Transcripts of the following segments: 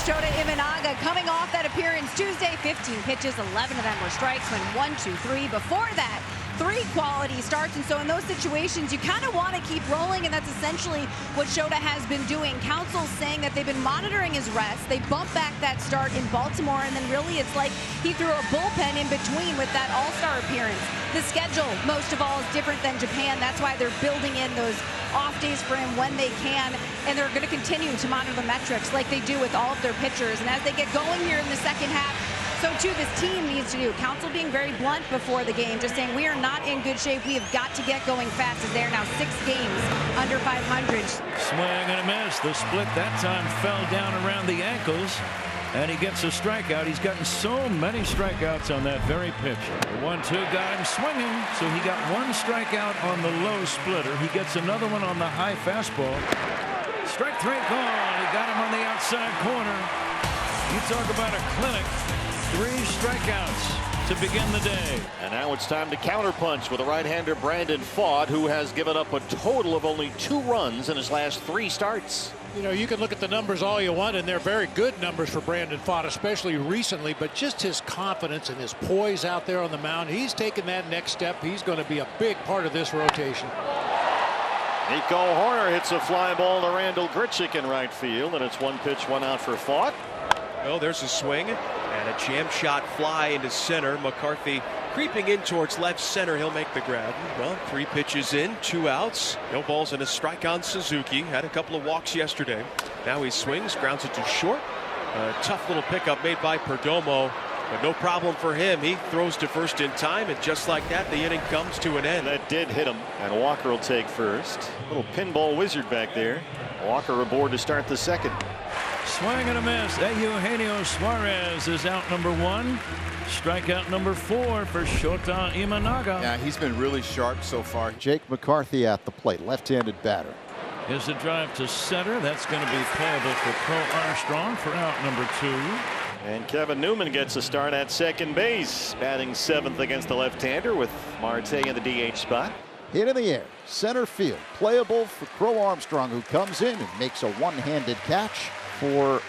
Shota Imanaga coming off that appearance Tuesday. 15 pitches, 11 of them were strikes, went 1, 2, 3. Before that, 3 quality starts, and so in those situations, you kind of want to keep rolling, and that's essentially what Shota has been doing. Council's saying that they've been monitoring his rest. They bumped back that start in Baltimore, and then really it's like he threw a bullpen in between with that All-Star appearance. The schedule, most of all, is different than Japan. That's why they're building in those off days for him when they can, and they're going to continue to monitor the metrics like they do with all of their pitchers. And as they get going here in the second half, so too this team needs to do. Council being very blunt before the game, just saying we are not in good shape. We have got to get going fast, as they are now 6 games under 500. Swing and a miss. The split that time fell down around the ankles, and he gets a strikeout. He's gotten so many strikeouts on that very pitch. The 1-2 got him swinging, so he got 1 strikeout on the low splitter. He gets another one on the high fastball. Strike 3 gone. He got him on the outside corner. You talk about a clinic. 3 strikeouts to begin the day. And now it's time to counterpunch with a right-hander, Brandon Pfaadt, who has given up a total of only 2 runs in his last 3 starts. You know, you can look at the numbers all you want, and they're very good numbers for Brandon Pfaadt, especially recently, but just his confidence and his poise out there on the mound, he's taken that next step. He's going to be a big part of this rotation. Nico Horner hits a fly ball to Randall Grichuk in right field, and it's 1 pitch, 1 out for Pfaadt. Oh, there's a swing and a jam shot fly into center. McCarthy creeping in towards left center. He'll make the grab. Well, 3 pitches in, 2 outs, no balls and a strike on Suzuki. Had a couple of walks yesterday. Now he swings, grounds it to short. A tough little pickup made by Perdomo, but no problem for him. He throws to first in time, and just like that, the inning comes to an end. That did hit him, and Walker will take first. Little pinball wizard back there. Walker aboard to start the second. Swing and a miss. Eugenio Suarez is out number 1. Strikeout number 4 for Shota Imanaga. Yeah, he's been really sharp so far. Jake McCarthy at the plate, left-handed batter. Here's a drive to center. That's going to be playable for Crow Armstrong for out number 2. And Kevin Newman gets a start at second base, batting 7th against the left-hander with Marte in the DH spot. Hit in the air, center field, playable for Crow Armstrong, who comes in and makes a one-handed catch for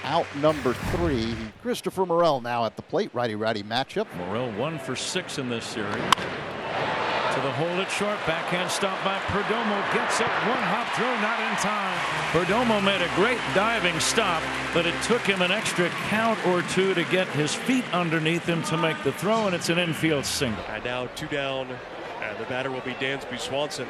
out number 3. Christopher Morel now at the plate, righty-righty matchup. Morel 1 for 6 in this series. To the hole at short, backhand stop by Perdomo, gets up, 1 hop throw, not in time. Perdomo made a great diving stop, but it took him an extra count or 2 to get his feet underneath him to make the throw, and it's an infield single. And now 2 down, and the batter will be Dansby Swanson.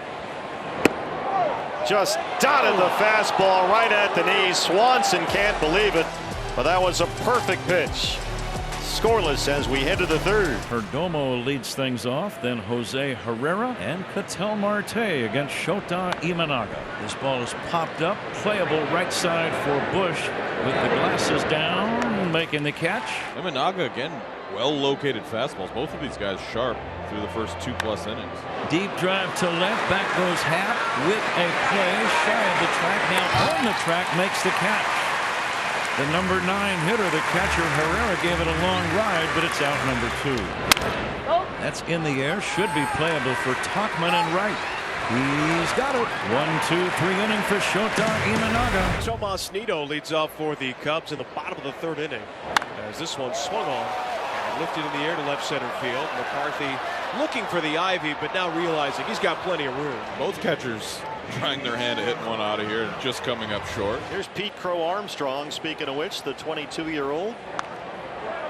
Just dotted the fastball right at the knee. Swanson can't believe it, but that was a perfect pitch. Scoreless as we head to the 3rd. Perdomo leads things off, then Jose Herrera and Ketel Marte against Shota Imanaga. This ball is popped up, playable right side for Bush with the glasses down, making the catch. Imanaga again, well located fastballs. Both of these guys sharp through the first 2+ innings. Deep drive to left, back goes Happ with a play shy of the track. Now on the track, makes the catch. The number 9 hitter, the catcher Herrera, gave it a long ride, but it's out number 2. That's in the air, should be playable for Tauchman and right. He's got it. 1, 2, 3 inning for Shota Imanaga. Tomas Nido leads off for the Cubs in the bottom of the 3rd inning, as this one swung on and lifted in the air to left center field. McCarthy looking for the ivy, but now realizing he's got plenty of room. Both catchers trying their hand at hitting one out of here and just coming up short. Here's Pete Crow Armstrong, speaking of which, the 22-year-old.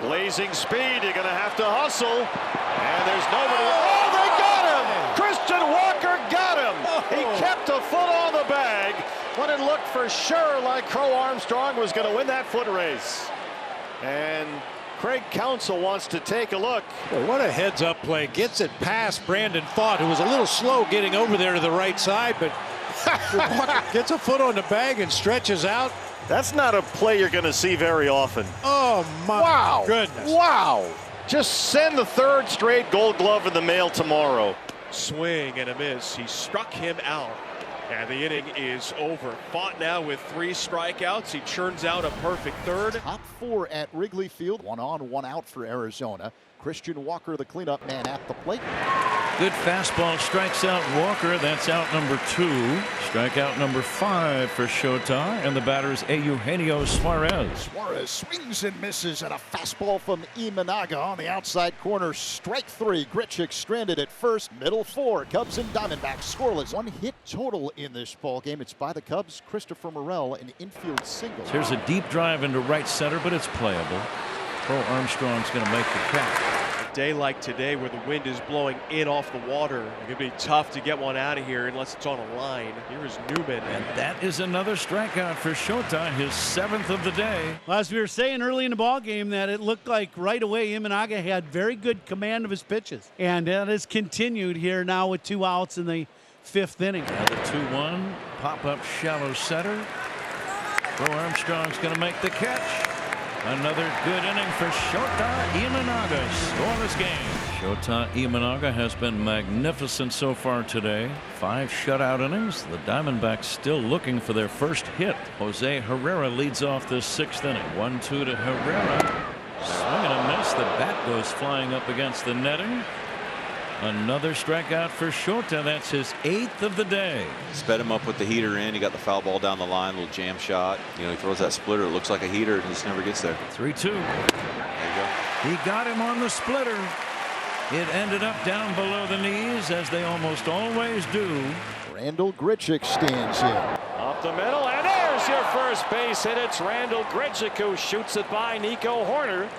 Blazing speed, you're going to have to hustle. And there's nobody. Oh, they got him! Christian Walker got him! He kept a foot on the bag when it looked for sure like Crow Armstrong was going to win that foot race. And Craig Counsell wants to take a look. Boy, what a heads-up play. Gets it past Brandon Pfaadt, who was a little slow getting over there to the right side, but Walker gets a foot on the bag and stretches out. That's not a play you're going to see very often. Oh, my goodness. Wow. Just send the 3rd straight Gold Glove in the mail tomorrow. Swing and a miss. He struck him out. And the inning is over. Pfaadt now with 3 strikeouts. He churns out a perfect 3rd. Top 4 at Wrigley Field. 1 on, 1 out for Arizona. Christian Walker, the cleanup man at the plate. Good fastball strikes out Walker. That's out number 2. Strikeout number 5 for Shota. And the batter is Eugenio Suarez. Suarez swings and misses, and a fastball from Imanaga on the outside corner. Strike 3. Grichuk stranded at first. Middle 4. Cubs and Diamondbacks scoreless. 1 hit total in this ball game. It's by the Cubs. Christopher Morel, an infield single. Here's a deep drive into right center, but it's playable. Crow Armstrong's going to make the catch. A day like today where the wind is blowing in off the water, it could be tough to get one out of here unless it's on a line. Here is Newman. And that is another strikeout for Shota, his 7th of the day. Well, as we were saying early in the ball game, that it looked like right away Imanaga had very good command of his pitches. And that has continued here now with 2 outs in the 5th inning. Now the 2-1 pop-up shallow center. Crow Armstrong's going to make the catch. Another good inning for Shota Imanaga. Scoreless game. Shota Imanaga has been magnificent so far today. 5 shutout innings. The Diamondbacks still looking for their first hit. Jose Herrera leads off this 6th inning. 1-2 to Herrera. Swing and a miss. The bat goes flying up against the netting. Another strikeout for Shota. That's his 8th of the day. Sped him up with the heater in. He got the foul ball down the line, little jam shot. You know, he throws that splitter. It looks like a heater, and he just never gets there. 3-2. There you go. He got him on the splitter. It ended up down below the knees, as they almost always do. Randall Grichuk stands in. Up the middle, and there's your first base hit. It's Randall Grichuk who shoots it by Nico Horner.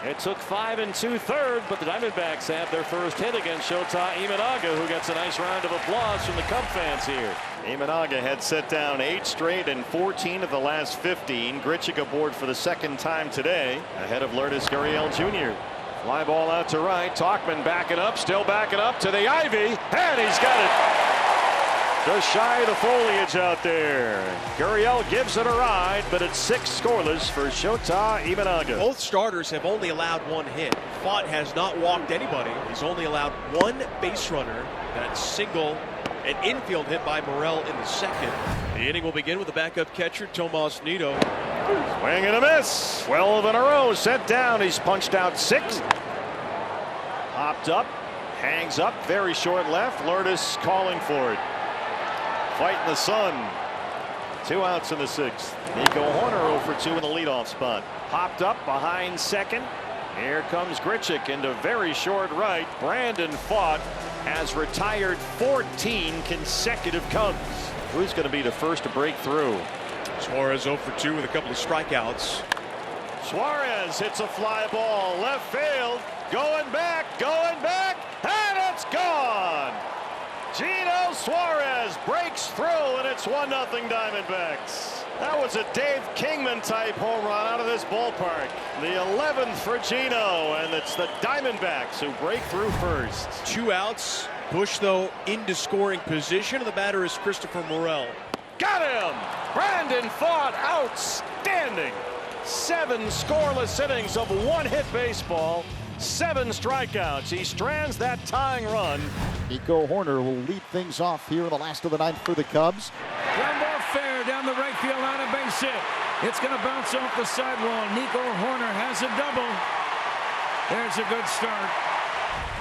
It took 5 2/3, but the Diamondbacks have their first hit against Shota Imanaga, who gets a nice round of applause from the Cub fans here. Imanaga had set down 8 straight and 14 of the last 15. Grichuk aboard for the 2nd time today, ahead of Lourdes Gurriel Jr. Fly ball out to right. Tauchman backing up, still backing up to the ivy, and he's got it. Just shy of the foliage out there. Gurriel gives it a ride, but it's 6 scoreless for Shota Imanaga. Both starters have only allowed 1 hit. Fott has not walked anybody. He's only allowed 1 base runner. That single, an infield hit by Morel in the 2nd. The inning will begin with the backup catcher, Tomas Nido. Swing and a miss. 12 in a row sent down. He's punched out 6. Hopped up, hangs up, very short left. Lourdes calling for it. Fight in the sun. 2 outs in the 6th. Nico Horner 0 for 2 in the leadoff spot. Popped up behind second. Here comes Grichuk into very short right. Brandon Fott has retired 14 consecutive Cubs. Who's going to be the first to break through? Suarez 0 for 2 with a couple of strikeouts. Suarez hits a fly ball left field. Going back, and it's gone. Gino Suarez breaks through, and it's 1-0 Diamondbacks. That was a Dave Kingman type home run out of this ballpark. The 11th for Gino, and it's the Diamondbacks who break through first. 2 outs. Bush, though, into scoring position, and the batter is Christopher Morel. Got him! Brandon Fott, outstanding. 7 scoreless innings of 1-hit baseball. 7 strikeouts. He strands that tying run. Nico Horner will lead things off here in the last of the 9th for the Cubs. Ground ball fair down the right field line, a base hit. It's going to bounce off the sidewall. Nico Horner has a double. There's a good start.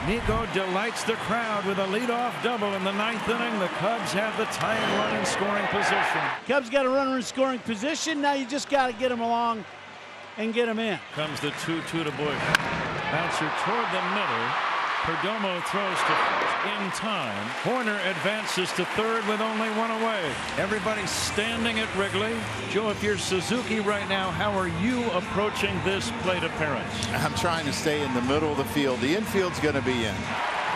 Nico delights the crowd with a leadoff double in the 9th inning. The Cubs have the tying run in scoring position. Cubs got a runner in scoring position. Now you just got to get him along and get him in. Comes the 2-2 to Bush. Bouncer toward the middle. Perdomo throws to in time. Horner advances to 3rd with only 1 away. Everybody's standing at Wrigley. Joe, if you're Suzuki right now, how are you approaching this plate appearance? I'm trying to stay in the middle of the field. The infield's going to be in.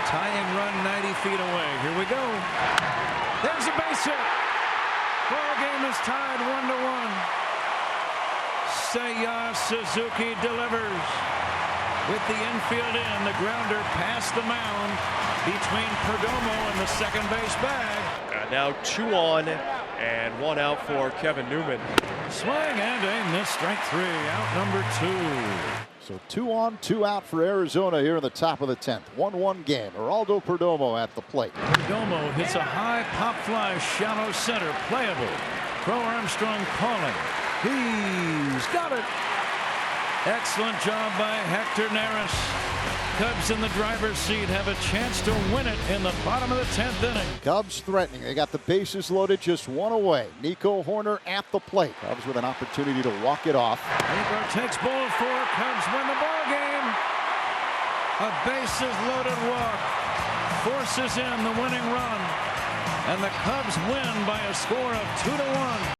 Tying run 90 feet away. Here we go. There's a base hit. Ball game is tied 1-1. Seiya Suzuki delivers. With the infield in, the grounder past the mound between Perdomo and the second base bag. And now 2 on and 1 out for Kevin Newman. Swing and a miss, strike 3, out number 2. So 2 on, 2 out for Arizona here in the top of the 10th. 1-1 game. Geraldo Perdomo at the plate. Perdomo hits a high pop fly, shallow center, playable. Crow Armstrong calling. He's got it. Excellent job by Hector Neris. Cubs in the driver's seat have a chance to win it in the bottom of the 10th inning. Cubs threatening. They got the bases loaded, just one away. Nico Horner at the plate. Cubs with an opportunity to walk it off. Agar takes ball 4. Cubs win the ball game. A bases loaded walk forces in the winning run, and the Cubs win by a score of 2-1.